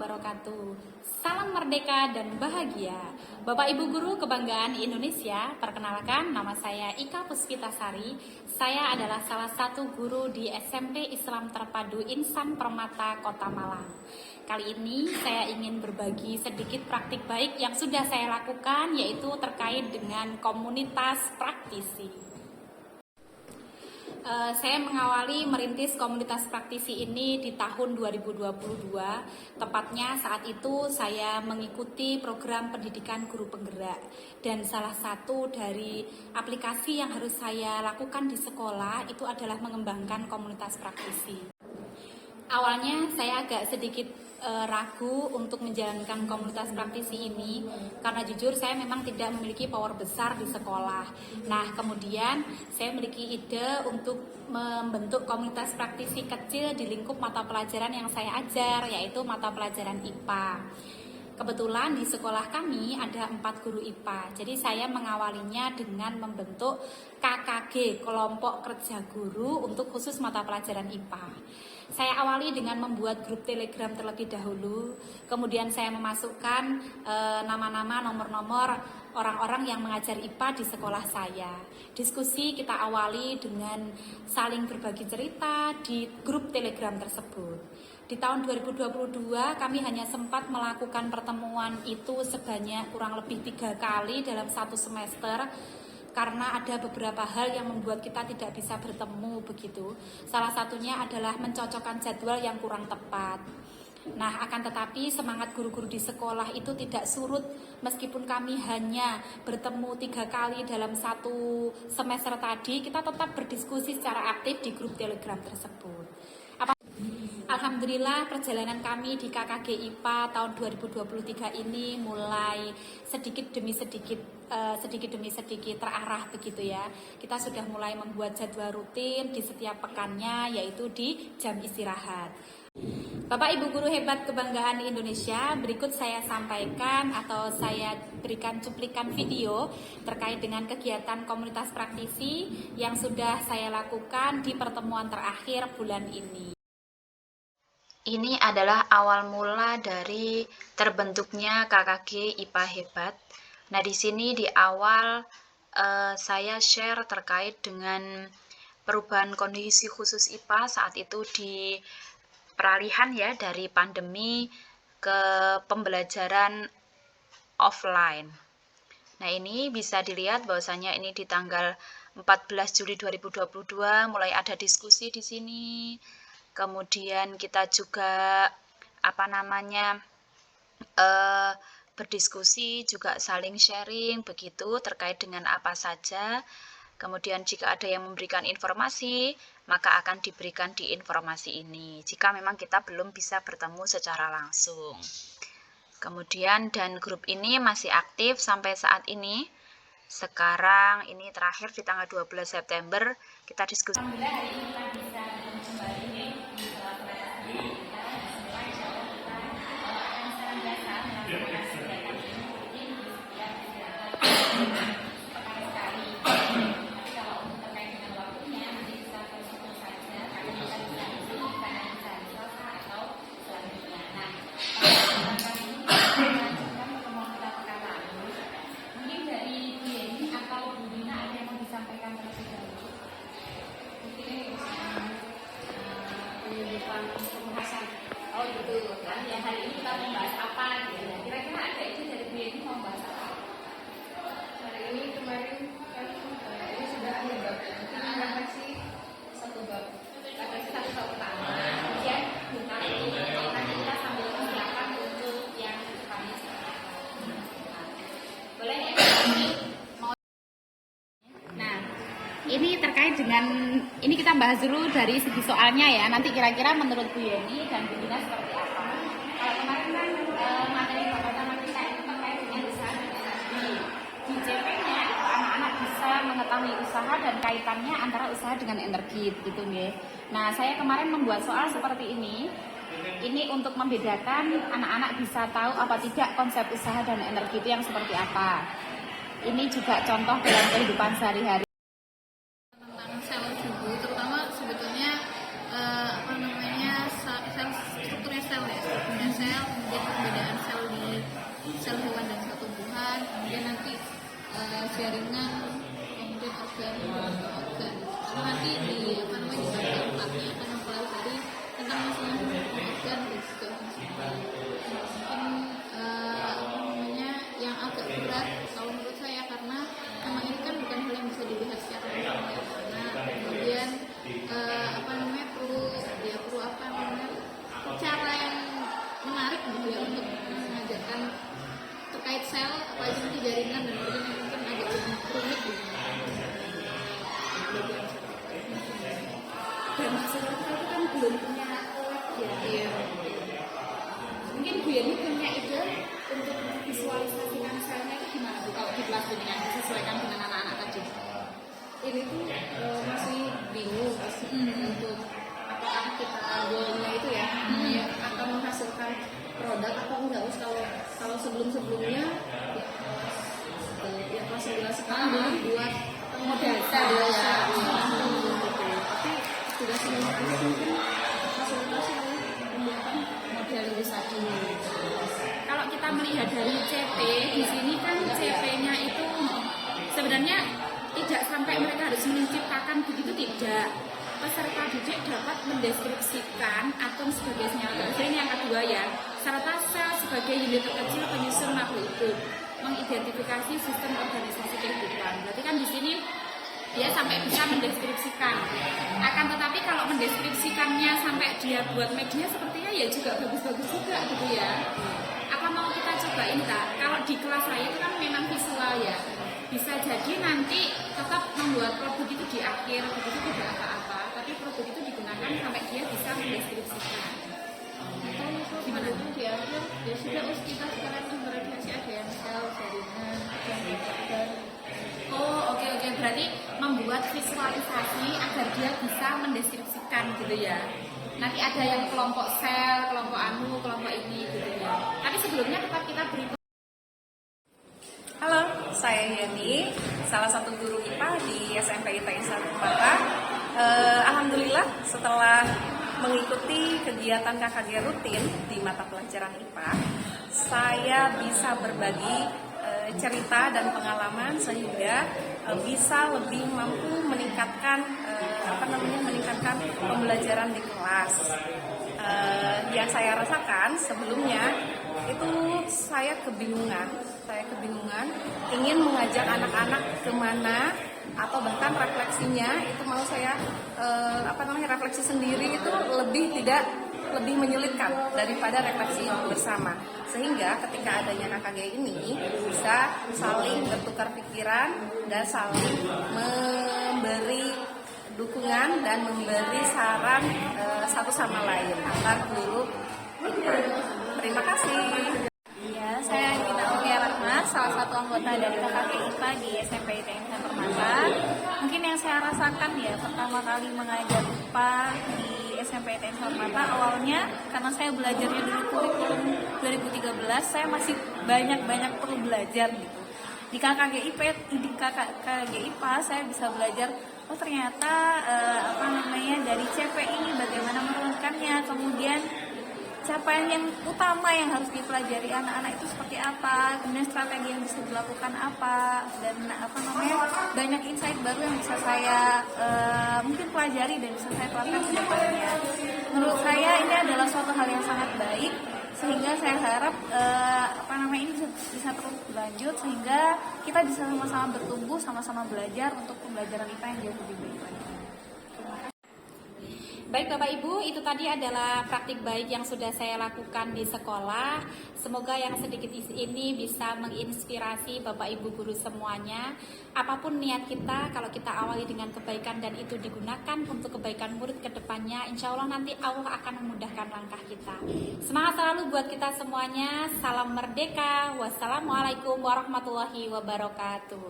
wabarakatuh. Salam merdeka dan bahagia. Bapak Ibu Guru Kebanggaan Indonesia, perkenalkan nama saya Ika Puspitasari. Saya adalah salah satu guru di SMP Islam Terpadu Insan Permata Kota Malang. Kali ini saya ingin berbagi sedikit praktik baik yang sudah saya lakukan, yaitu terkait dengan komunitas praktisi. Saya mengawali merintis komunitas praktisi ini di tahun 2022. Tepatnya saat itu saya mengikuti program pendidikan guru penggerak. Dan salah satu dari aplikasi yang harus saya lakukan di sekolah itu adalah mengembangkan komunitas praktisi. Awalnya saya agak sedikit ragu untuk menjalankan komunitas praktisi ini karena jujur saya memang tidak memiliki power besar di sekolah. Nah, kemudian saya memiliki ide untuk membentuk komunitas praktisi kecil di lingkup mata pelajaran yang saya ajar, yaitu mata pelajaran IPA. Kebetulan di sekolah kami ada 4 guru IPA, jadi saya mengawalinya dengan membentuk KKG, kelompok kerja guru untuk khusus mata pelajaran IPA. Saya awali dengan membuat grup Telegram terlebih dahulu, kemudian saya memasukkan nama-nama, nomor-nomor orang-orang yang mengajar IPA di sekolah saya. Diskusi kita awali dengan saling berbagi cerita di grup Telegram tersebut. Di tahun 2022 kami hanya sempat melakukan pertemuan itu sebanyak kurang lebih 3 kali dalam 1 semester karena ada beberapa hal yang membuat kita tidak bisa bertemu begitu. Salah satunya adalah mencocokkan jadwal yang kurang tepat. Nah, akan tetapi semangat guru-guru di sekolah itu tidak surut meskipun kami hanya bertemu 3 kali dalam 1 semester tadi, kita tetap berdiskusi secara aktif di grup Telegram tersebut. Alhamdulillah perjalanan kami di KKG IPA tahun 2023 ini mulai sedikit demi sedikit terarah begitu ya. Kita sudah mulai membuat jadwal rutin di setiap pekannya, yaitu di jam istirahat. Bapak Ibu Guru hebat kebanggaan Indonesia, berikut saya sampaikan atau saya berikan cuplikan video terkait dengan kegiatan komunitas praktisi yang sudah saya lakukan di pertemuan terakhir bulan ini. Ini adalah awal mula dari terbentuknya KKG IPA Hebat. Nah, di sini di awal saya share terkait dengan perubahan kondisi khusus IPA saat itu di peralihan ya dari pandemi ke pembelajaran offline. Nah, ini bisa dilihat bahwasanya ini di tanggal 14 Juli 2022 mulai ada diskusi di sini. Kemudian kita juga berdiskusi, juga saling sharing begitu terkait dengan apa saja. Kemudian jika ada yang memberikan informasi, maka akan diberikan di informasi ini jika memang kita belum bisa bertemu secara langsung. Kemudian dan grup ini masih aktif sampai saat ini. Sekarang ini terakhir di tanggal 12 September kita diskusi. Oh gitu, kan ya hari ini kita membahas apa gitu. Kira-kira ada itu dari Bu Yeni mau bahas apa? Hari ini kemarin kan ini sudah ada bab. Kita sih 1 bab. Kita kasih 1 bab pertama. Kemudian nanti kita sambil menyiapkan untuk yang depannya seperti apa. Boleh ya? Nah, ini terkait dengan ini kita bahas dulu dari segi soalnya ya. Nanti kira-kira menurut Bu Yeni dan Bu Dina seperti apa. Kalau kemarin kan materi pertama kita itu terkait dengan usaha dan energi. Di JP-nya itu anak-anak bisa mengetahui usaha dan kaitannya antara usaha dengan energi gitu ya. Nah, saya kemarin membuat soal seperti ini. Ini untuk membedakan anak-anak bisa tahu apa tidak konsep usaha dan energi itu yang seperti apa. Ini juga contoh dalam kehidupan sehari-hari. Sel juga, terutama sebetulnya strukturnya sel ya, strukturnya sel, kemudian sel, apalagi nanti jaringan dan organ yang mungkin agak lebih rumit gitu. Dan masyarakat itu kan belum punya lab ya. Iya. Mungkin Bu Yani punya ide untuk visualisasikan selnya itu gimana Bu kalau di kelas bimbingan disesuaikan dengan anak-anak tadi? Ini tuh masih bingung untuk apakah kita goalnya itu ya, ya akan menghasilkan produk atau enggak. Us kalau sebelumnya ya kelas 11 sekarang dulu buat Model sel sel ya, ya. gitu. Tapi tugas ini mungkin fasilitasi oleh pembuatan Model itu tadi. Kalau kita melihat dari CP di sini kan CP-nya itu sebenarnya tidak sampai mereka harus menciptakan begitu, tidak. Peserta didik dapat mendeskripsikan atom sebagai senyawa gas, ini yang kedua ya, serta sel sebagai unit terkecil penyusun makhluk hidup, mengidentifikasi sistem organisasi kehidupan. Berarti kan di sini dia sampai bisa mendeskripsikan. Akan tetapi kalau mendeskripsikannya sampai dia buat media sepertinya ya juga bagus-bagus juga gitu ya. Apa mau kita cobain tak? Kalau di kelas saya itu kan memang visual ya. Bisa jadi nanti tetap membuat produk itu di akhir, begitu tidak apa-apa, tapi produk itu digunakan sampai dia bisa mendeskripsikan. atau gimana tuh di akhir ya sudah kita sekarang sumber radiasi ada yang sel, jaringan, dan Oh oke, berarti membuat visualisasi agar dia bisa mendeskripsikan gitu ya. Nanti ada yang kelompok sel, kelompok anu, kelompok ini gitu ya. Tapi sebelumnya tetap kita beri. Halo, saya Yani, salah satu guru IPA di SMP ITS 1 Mata. Alhamdulillah setelah mengikuti kegiatan KKG rutin di mata pelajaran IPA, saya bisa berbagi cerita dan pengalaman sehingga bisa lebih mampu meningkatkan meningkatkan pembelajaran di kelas. Yang saya rasakan sebelumnya itu saya kebingungan ingin mengajak anak-anak kemana atau bahkan refleksinya itu mau saya refleksi sendiri itu lebih menyulitkan daripada refleksi bersama, sehingga ketika adanya KKG ini bisa saling bertukar pikiran dan saling memberi dukungan dan memberi saran satu sama lain antar guru. Terima kasih. Ya, saya Gita Ulia Rahmat, salah satu anggota dari KKG IPA di SMP ITN Mata. Mungkin yang saya rasakan ya, pertama kali mengajar IPA di SMP ITN Mata, awalnya karena saya belajarnya dulu kurikulum 2013, saya masih banyak perlu belajar gitu. Di KKG IPA saya bisa belajar, oh ternyata dari CP ini bagaimana menurunkannya, kemudian capaian yang utama yang harus dipelajari anak-anak itu seperti apa, kemudian strategi yang bisa dilakukan apa, dan banyak insight baru yang bisa saya mungkin pelajari dan bisa saya terapkan ke depannya. Menurut saya ini adalah suatu hal yang sangat baik, sehingga saya harap ini bisa terus berlanjut sehingga kita bisa sama-sama bertumbuh, sama-sama belajar untuk pembelajaran IPA yang jauh lebih baik lagi. Baik Bapak Ibu, itu tadi adalah praktik baik yang sudah saya lakukan di sekolah. Semoga yang sedikit ini bisa menginspirasi Bapak Ibu guru semuanya. Apapun niat kita, kalau kita awali dengan kebaikan dan itu digunakan untuk kebaikan murid ke depannya, insya Allah nanti Allah akan memudahkan langkah kita. Semangat selalu buat kita semuanya. Salam merdeka. Wassalamualaikum warahmatullahi wabarakatuh.